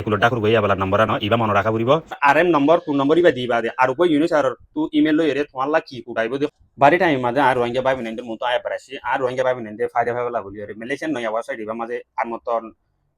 এগুলো ডাকুর গই আবার নম্বর ন ইবা মনে রাখা পড়িব আর এম নম্বর কোন নম্বর ইবা দিবা দে আর কই ইউনিস আর তু ইমেল লই এরে তোমার লা কি কুটাইব দে বাড়ি টাইম মাঝে আর রোহিঙ্গা ভাই বোনদের মতো আয়া পড়াছি আর রোহিঙ্গা ভাই বোনদের ফায়দা ফায়দা লাগুলি এরে মালয়েশিয়ান নয়া ওয়েবসাইট ইবা মাঝে আর মতন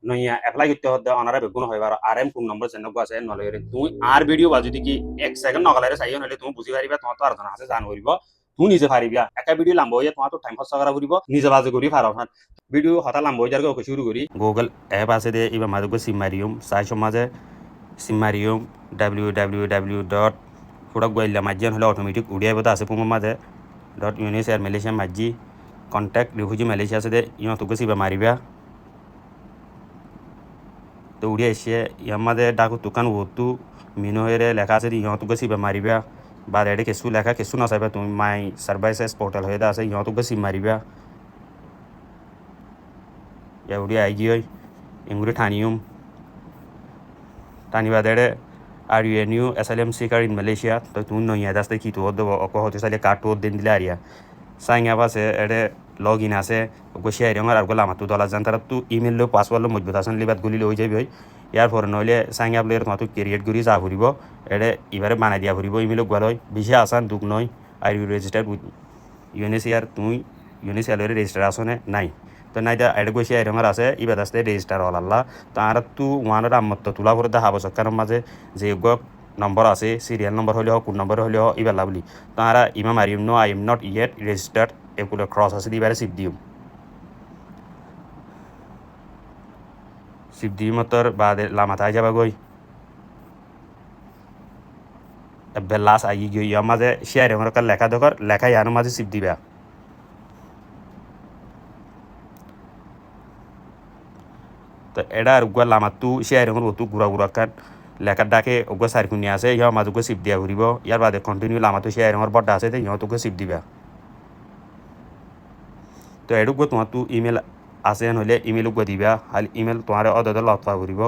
নইয়া এপ্লাই করতে হতে অনারা বেগুন হইবার আর এম কোন নম্বর সেন আছে নলে এরে তুই আর ভিডিও বা যদি কি 1 সেকেন্ড নগলারে চাই হলে তুমি বুঝি পারিবা তোমার তো আর জানা আছে জান করিব তুই নিজে পারিবা একা ভিডিও লাম্ব হইয়া তোমার তো টাইম খরচ করা করিব নিজে বাজে করি পারো ভিডিও হতা লাম্ব হয়ে যার শুরু করি গুগল অ্যাপ আছে দে ইবা মাঝে সিমারিয়াম সাই সমাজে সিমারিয়াম www. ফুড়ক গইলা মাঝিয়ান হলে অটোমেটিক উড়িয়া বতা আছে পুমো মাঝে .UNHCR মালয়েশিয়া মাঝি কন্ট্যাক্ট রিফিউজি মালয়েশিয়া আছে দে ইয়া তো গসিবা মারিবা তো উড়িয়া এসে ইয়ার মাঝে ডাকু দোকান ওতু মিনো হয়ে লেখা আছে ইয়া তো গসিবা মারিবা বা রেডে কেসু লেখা কেসু না চাইবা তুমি মাই সার্ভিসেস পোর্টাল হয়ে আছে ইয়া তো গসি মারিবা ইয়া উড়িয়া আই গিয়ে ইংগুরি ঠানিয়ম টানিবা দেড়ে are you new asylum seeker in Malaysia তো তুমি নইয়া দাস্তে কি তো দেব অক হতে চাইলে কার্ড দিন দিলে আরিয়া সাইঙ্গা আছে এডে লগ ইন আছে ওগো শেয়ার রঙার আর গোলা মাতু দলা জান তারা তু ইমেল লো পাসওয়ার্ড লো মজবুত আছেন লিবাত গুলি লই যাবি ইয়ার পরে নইলে সাইঙ্গা প্লেয়ার তোমার ক্রিয়েট করি যা ফুরিব এডে এবারে বানাই দিয়া ফুরিব ইমেল গোয়াল হয় বেশি আসান দুঃখ নয় are you register with UNHCR তুমি UNHCR রেজিস্টার আসনে নাই তো নাই দা এডে গো শেয়ার রঙার আছে ইবাদ আসতে রেজিস্টার হল আল্লাহ তার তু ওয়ানের আম্মত তুলা করে দেখা বছর মাঝে যে গো নম্বর আছে সিরিয়াল নম্বর হলে কোন নম্বর হলে ইবার লাভলি তারা ইমা মারিম no I am not yet registered এগুলো ক্রস আছে দিবারে সিপ দিম মতর বাদে লামাতাই যাবা গই এবে লাস আই গই ইয়ার মাঝে শেয়ার রঙার লেখা দরকার লেখা ইয়ার মাঝে সিপ দিবা তো এটা আর উগুয়া লামাতু শেয়ার রঙের অতু গুড়া গুড়া কান লেখার ডাকে উগুয়া সারকুনি আছে ইয়া মাঝে সিপ দিয়া ঘুরিব ইয়ার বাদে কন্টিনিউ লামাতু শেয়ার রঙের বড়টা আছে ইহতুকে সিপ দিবা তো এডুকো তোমার তু ইমেল আছে নহলে ইমেল উগুয়া দিবা হাল ইমেল তোমার অদদ লতপা ঘুরিব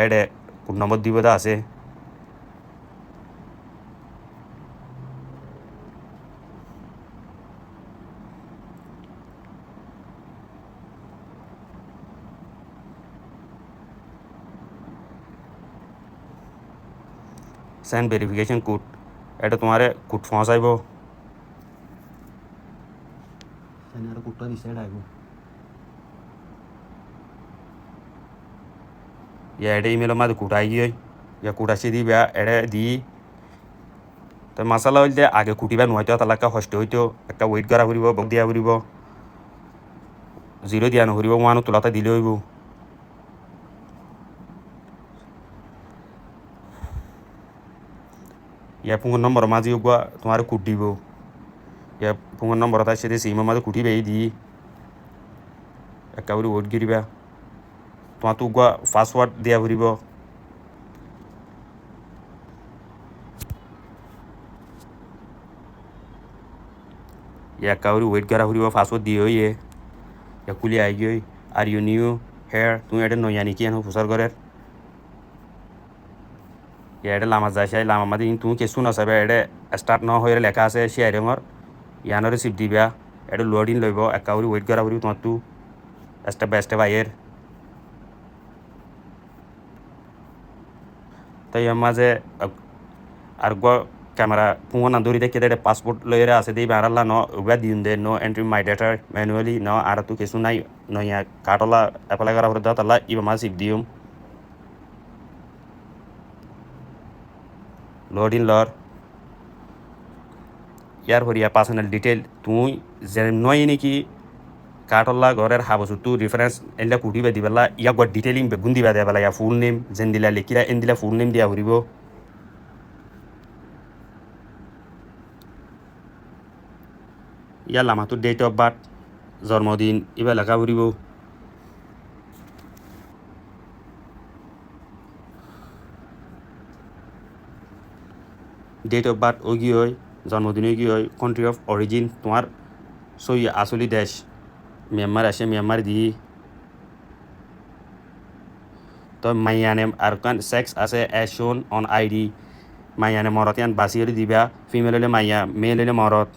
এডে কোন নম্বর দিব দা আছে সেন্ড ভেরিফিকেশন কোড এটা তোমার কোড পৌঁছাইব কোডটা দিছে আইব ইয়া এটা ইমেলের মাঝে কোড আই গিয়ে ইয়া কোড আসি দিবা এটা দি তো মশলা হইলে আগে কুটিবা নোয়াইতো তালাকা হস্তে হইতো একটা ওয়েট করা ফুরিব বক দিয়া ফুরিব জিরো দিয়া নফুরিব ওয়ানো তোলাতে দিলে হইব ইয়া ফোন নম্বর মাঝে গুয়া তোমার কোড দিব ইয়া ফোন নম্বর তার সাথে সিমের মাঝে কুটিবে এই দি একটা করে ওয়েট গিরিবা তোমার তো গুয়া পাসওয়ার্ড দিয়া ফুরিব ইয়া একটা করে ওয়েট করা ফুরিব পাসওয়ার্ড দিয়ে হইয়ে ইয়া কুলি আই গই আর ইউ নিউ হেয়ার তুমি এটা নইয়া নাকি এনে প্রচার করার এটা লামা যায় সেই লামা মাঝে তুমি কেসু না চাইবা এটা স্টার্ট ন হয়ে লেখা আছে শেয়ার রঙর ইয়ানো রিসিভ দিবা এটা লোডিং লইব একা করে ওয়েট করা করি তোমার তু স্টেপ বাই স্টেপ আইয়ের তাই আমার মাঝে আর ক্যামেরা পুঙ্গ না ধরি দেখে এটা পাসপোর্ট লইরে আছে দিই বারাল্লা ন উবা দিন দে no entry my data manually ন আর তু কিছু নাই নইয়া কাটলা অ্যাপ্লাই করা করে দাও তাহলে ইবা মাঝে সিপ দিম লোডিং লর ইয়ার হরিয়া পার্সোনাল ডিটেল তুই যে নয় নাকি কাটলা ঘরের হাবসু তু রেফারেন্স এলা কুটিবা দিবেলা ইয়া গড ডিটেইলিং বেগুন দিবা দেবেলা ইয়া ফুল নেম যেন দিলা লেখিরা এন দিলা ফুল নেম দিয়া হরিব ইয়া লামাতো ডেট অফ বার্থ জন্মদিন ইবা লেখা হরিব ডেট অফ বার্থ ও কি হয় জন্মদিন কি হয় কান্ট্রি অফ অরিজিন তোমার সই আসলি দেশ মিয়ানমার আসে মিয়ানমার দি তো মাইয়ানে আর কান সেক্স আছে অ্যাজ শোন অন আইডি মাইয়ানে মরত ইয়ান বাসি হলে দিবা ফিমেল হলে মাইয়া মেল হলে মরত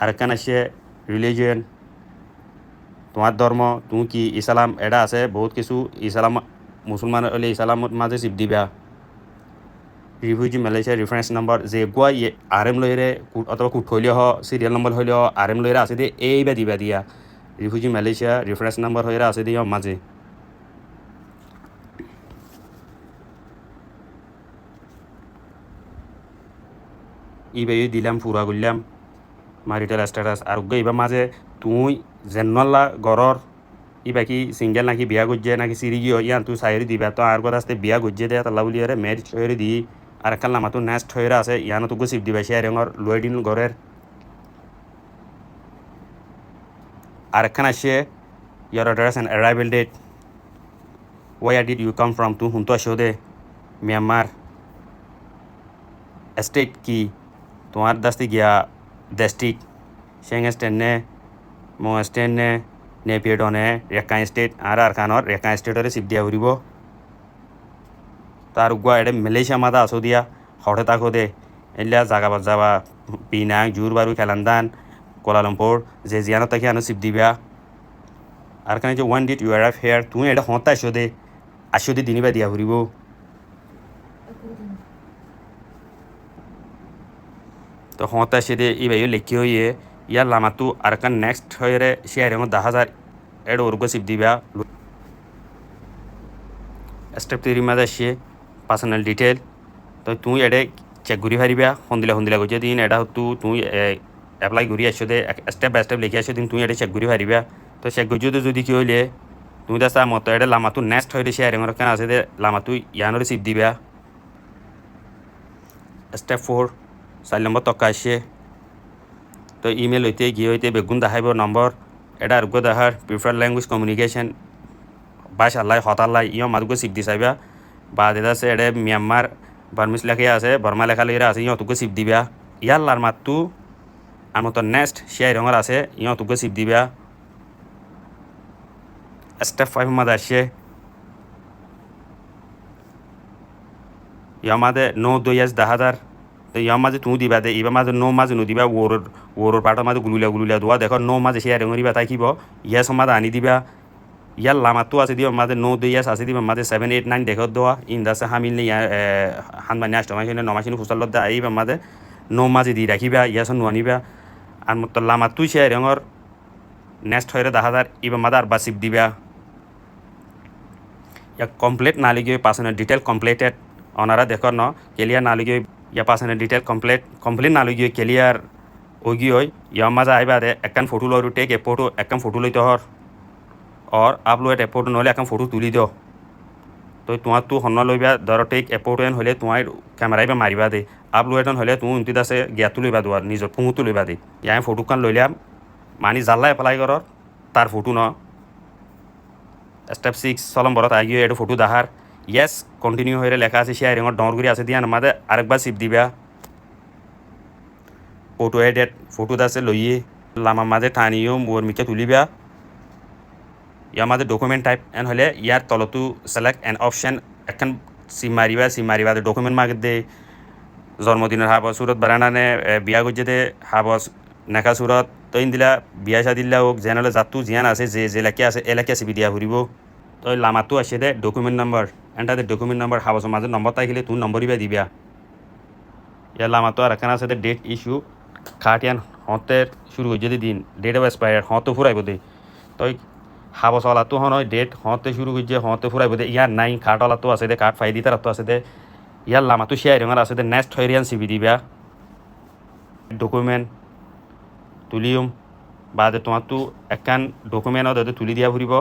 আর কান আসে রিলিজিয়ন তোমার ধর্ম তুমি কি ইসলাম এটা আছে বহুত কিছু ইসলাম মুসলমান হলে ইসলাম মাঝে চিপ দিবা রিফিউজি মালয়েশিয়া রেফারেন্স নাম্বার যে গুয়া আরএম লইরে অথবা কুট হইলে হ সিরিয়াল নাম্বার হইলে আরএম লইরে আছে দিয়ে এইবা দিবা দিয়া রিফিউজি মালয়েশিয়া রেফারেন্স নাম্বার হইরে আছে দিয়ে মাঝে ইবাই দিলাম পুরা করলাম marital status আর ইবা মাঝে তুই জেনলা গরর ইবা কি সিঙ্গেল নাকি বিয়া করছে নাকি সিরি গিয়ে ইয়ান তুই সাইরি দিবা তো আর কথা আসতে বিয়া করছে দে তাল্লা বলি আরে ম্যারিজ হয়ে দি আর কাল নামা তো নেক্সট হয়ে আছে ইয়ানো তো সিপ দিবা সে রঙর লয়েডিন ঘরের আর একখান আসে your address and arrival date where did you come from তুই হুনতো আসো দে মিয়ানমার স্টেট কি তোমার দাস্তি গিয়া ডিস্ট্রিক্ট সেঙ্গেস্টেন নে মোস্টেন নে নেপিয়েডনে রেকাই স্টেট আর খানর রেকাই স্টেটরে চিপ দিয়া ঘুরিব তার গুয়া এটা মালয়েশিয়া মাদা আসো দিয়া হঠাৎ থাকো দে এলিয়া জাগা যাবা পিনাং জুর বারু খেলান্দান কোলালামপুর যে জিয়ানো তাকে আনো চিপ দিবা আর কানে যে when did you arrive here তুই এটা হতা আসো দে দিনিবা দিয়া ঘুরিব তো হতা আসে দে ইবাই লেখি হইয়ে ইয়ার লামাতু আর কান নেক্সট হয়ে শেয়ার 10,000 এড ওরগো চিপ দিবা স্টেপ 3 মাঝে আসে পার্সোনাল ডিটেল তো তুই এডে চেক ঘুরি ফারিবা সন্দিলা গজে দিন এটা তুই এপ্লাই ঘুরি আসো দে স্টেপ বাই স্টেপ লিখি আসো দিন তুই এটা চেক ঘুরি ফারিবা তো চেক গজে যদি কি হইলে তুমি দাস্তা মতো এটা লামাতু নেক্সট হয়ে শেয়ার কেন আছে দে লামাতু ইয়ানোরে চিপ দিবা স্টেপ 4 4 নম্বর তকা আসে তো ইমেল হইতে গিয়ে হইতে বেগুন দেখাইব নম্বর এটা আর দেখার প্রিফার ল্যাঙ্গুয়েজ কমিউনিকেশন ভাষাল্লাই হতাল্লাই ইয় মাদুগো চিপ দি চাইবা বা দেদা আছে এটা মিয়ানমার বার্মিস লেখা আছে বর্মা লেখা লইরা আছে ইয়তুকো চিপ দিবা ইয়ার লার মাতু আর মতো নেক্সট শেয়ার রঙর আছে ইয়তুকো চিপ দিবা স্টেপ 5 মাঝে আসে ইয়া মাঝে নো 2010 তো ইয়া মাঝে তুমি দিবা দে ইবা মাঝে নো মাঝে নো দিবা ওর পাটার মাঝে গুলুলিয়া দোয়া দেখো নো মাঝে শেয়ার রঙরিবা তাই কিব ইয়া সমাধা আনি দিবা ইয়ার লামাতো আছে দিবা মাঝে নো 2 ইয়ার্স আছে দিবা মাঝে 7 8 9 দেখো দোয়া ইন্দাসে হামিল নে হানবানি আষ্টমাইনে নমাসিনে ফুসালত দা আইবা মাঝে নো মাঝে দি রাখিবা ইয়াসন নুয়ানিবা আর মত লামাতো শেয়ার রঙর নেক্সট হয়ে 10,000 ইবা মাঝে আর বাসিপ দিবা ইয়া কমপ্লিট না লিগে পার্সোনাল ডিটেল কমপ্লিটেড অনারা দেখো ন ক্লিয়ার না লিগে ইয়া পার্সোনাল ডিটেল কমপ্লিট না লিগে ক্লিয়ার ওগি হই ইয়া মাঝে আইবা দে একখান ফটো লই টেক এ ফটো একখান ফটো লইতে হর और আপলোড এপোর্ট নহলে এখন ফটো তুলি দিও তো তোমার তো হন্য লইবা ধর টেক এপোর্ট এন হলে তোমার ক্যামেরাইবা মারিবা দে আপলোড এন হলে তুমি উন্তি আছে জ্ঞাত লইবা দোয়ার নিজের ফুঙুতো লইবা দে ইয়াই ফটো কান লইলাম মানি জাল্লা এপ্লাই কর তার ফটো ন স্টেপ 6 সলম বড় আগে এটা ফটো দেখার ইয়েস কন্টিনিউ হয়ে লেখা আছে শেয়ার রঙর ডর করে আছে দিয়া আমাদে আরেকবার চিপ দিবা ফটো এডিট ফটো দাসে লইয়ে লামা মাঝে ঠানিও মোর মিকে তুলিবা ইয়ার মাঝে ডকুমেন্ট টাইপ এন হলে ইয়ার তলতো সিলেক্ট এন অপশন এখন সিম মারিবা ডকুমেন্ট মাগে দে জন্মদিনের হাব সুরত বারানানে বিয়া গজ্জে দে হাব নেকা সুরত তৈন দিলা বিয়া সা দিলা হোক যেন জাতু জিয়ান আছে যে এলাকা আছে এলাকা চিবি দিয়া ঘুরিব তই লামাতো আসে দে ডকুমেন্ট নাম্বার এন্টার দে ডকুমেন্ট নাম্বার হাবস মাঝে নম্বর তাইলে তুই নম্বর ইবা দিবা ইয়ার লামাতো আর এখানে আছে দে ডেট ইস্যু খাটিয়ান হতের শুরু হয়ে যদি দিন ডেট অফ এক্সপায়ার হতো ফুরাইব দে তই হাব চলা তো হয় ডেট হতে শুরু করছে হতে ফুরাইব দে ইয়ার নাই কার্ডওয়ালা তো আছে দে কার্ড ফাই দিতে তো আছে দে ইয়ার লামাতো শেয়ার রঙার আছে দে নেক্সট হইরিয়ান চিবি দিবা ডকুমেন্ট তুলিম বা দে তোমার তো একখান ডকুমেন্ট দে তুলি দিয়া ফুরিব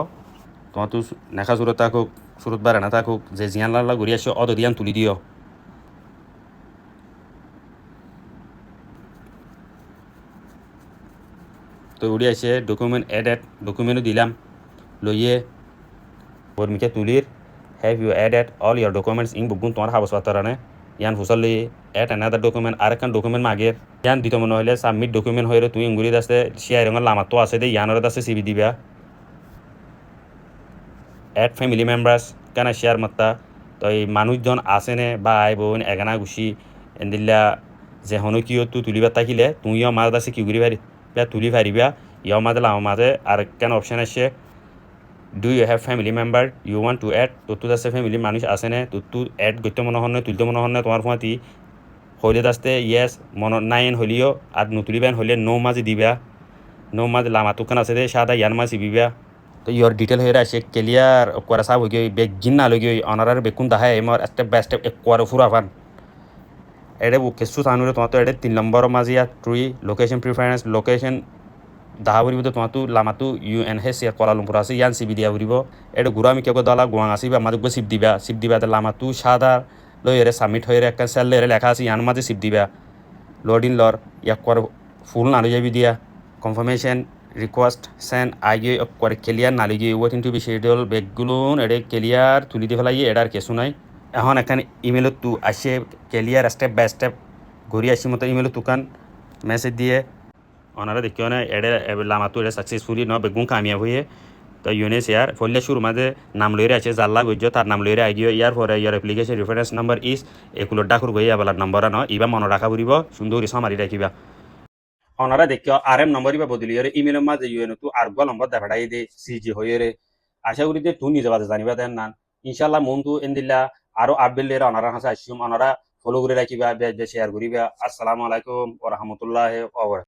তোমার তো নেখা সুরত থাকুক সুরত বারে না থাকুক যে জিয়ান লাল্লা ঘুরি আসো অদ দিয়ান তুলি দিও তো উড়ি আসে ডকুমেন্ট ডকুমেন্টও দিলাম লইয়ে বর্মিকে তুলির have you added all your documents in বুকুন তোমার হাবস পাতারানে ইয়ান ফুসল লইয়ে অ্যাড অ্যানাদার ডকুমেন্ট আর একখান ডকুমেন্ট মাগের ইয়ান দিত মনে হলে সাবমিট ডকুমেন্ট হয়ে তুই ইঙ্গুরি দাসে শেয়ার রঙের লামা তো আছে দে ইয়ানোর দাসে সিবি দিবা অ্যাড ফ্যামিলি মেম্বার্স কেন শেয়ার মাত্তা তো এই মানুষজন আসেনে বা আই বোন এগানা গুছি এন্দিল্লা যে হনো কিয় তুই তুলিবার থাকিলে তুইও মাছ দাসে কি ঘুরি পারি তুলি পারিবা ইয় মাঝে লামা মাঝে আর কেন অপশন আসে do you have family member you want to add তোর আছে ফ্যামিলি মানুষ আছে না তোর অ্যাড করতে মনে হন তুলতে মনে হন তোমার ফাঁতি হইলে আসতে ইয়েস মন নাইন হলিও আর নুতুলিবেন হইলে নো মাঝে দিবা নো মাঝে লামা তুকান আছে দে সাদা ইয়ান মাঝে বিবা তো ইয়র ডিটেল হয়ে আসে ক্লিয়ার করা সাব হয়ে বেগ জিন্না লগে অনারার বেকুন দাহায় এমর স্টেপ বাই স্টেপ এক করে ফুরাফান এটা কেসু সানুরে তোমার তো এটা 3 নম্বর মাঝে আর ট্রি লোকেশন প্রিফারেন্স লোকেশন দাহা বলিব তোমার তো লামাতো UNHC কুয়ালালামপুর আছে ইয়ান সিবি দিয়া বলিব এটা ঘুরা আমি কেউ দলা গোয়াং আসিবা আমাদের সিপ দিবা লামাতো সাদা লই এরে সাবমিট হয়ে একটা সেল এরে লেখা আছে ইয়ান মাঝে সিপ দিবা লোডিং লর ইয়াক করে ফুল না লই যাবি দিয়া কনফার্মেশন রিকোয়েস্ট সেন্ড আগে করে ক্লিয়ার না লিগে ওয়েটিং টু বি শিডিউল বেগগুলো এটা ক্লিয়ার তুলি দিয়ে ফেলাই এটার কিছু নাই এখন এখানে ইমেলত তু আসে ক্লিয়ার স্টেপ বাই স্টেপ ঘুরি আসি মতো ইমেলত তুকান মেসেজ দিয়ে ওনারা দেখিও না এডে লামাতো এটা সাকসেসফুলি ন বেগুন কামিয়াব হয়ে তো UNHCR ফলে শুরু মাঝে নাম লইরে আছে জাল্লা গজ্য তার নাম লইরে আগিয়ে ইয়ার পরে ইয়ার অ্যাপ্লিকেশন রেফারেন্স নাম্বার ইস এগুলো ডাকুর গই আবার নম্বর ন ইবা মনে রাখা পড়িব সুন্দর সামারি রাখিবা ওনারা দেখিও RM নম্বর ইবা বদলি ইয়ার ইমেলের মাঝে UN তু আর গো নম্বর দেখাই দে CG হয়ে রে আশা করি যে তুই নিজে বাজে জানিবা দেন না ইনশাআল্লাহ মন তু এন্দিল্লা আরো আপডেট লেরা ওনারা কাছে আসিম ওনারা ফলো করে রাখিবা শেয়ার করিবা আসসালামু আলাইকুম ওয়া রাহমাতুল্লাহি ওয়া বারাকাতুহু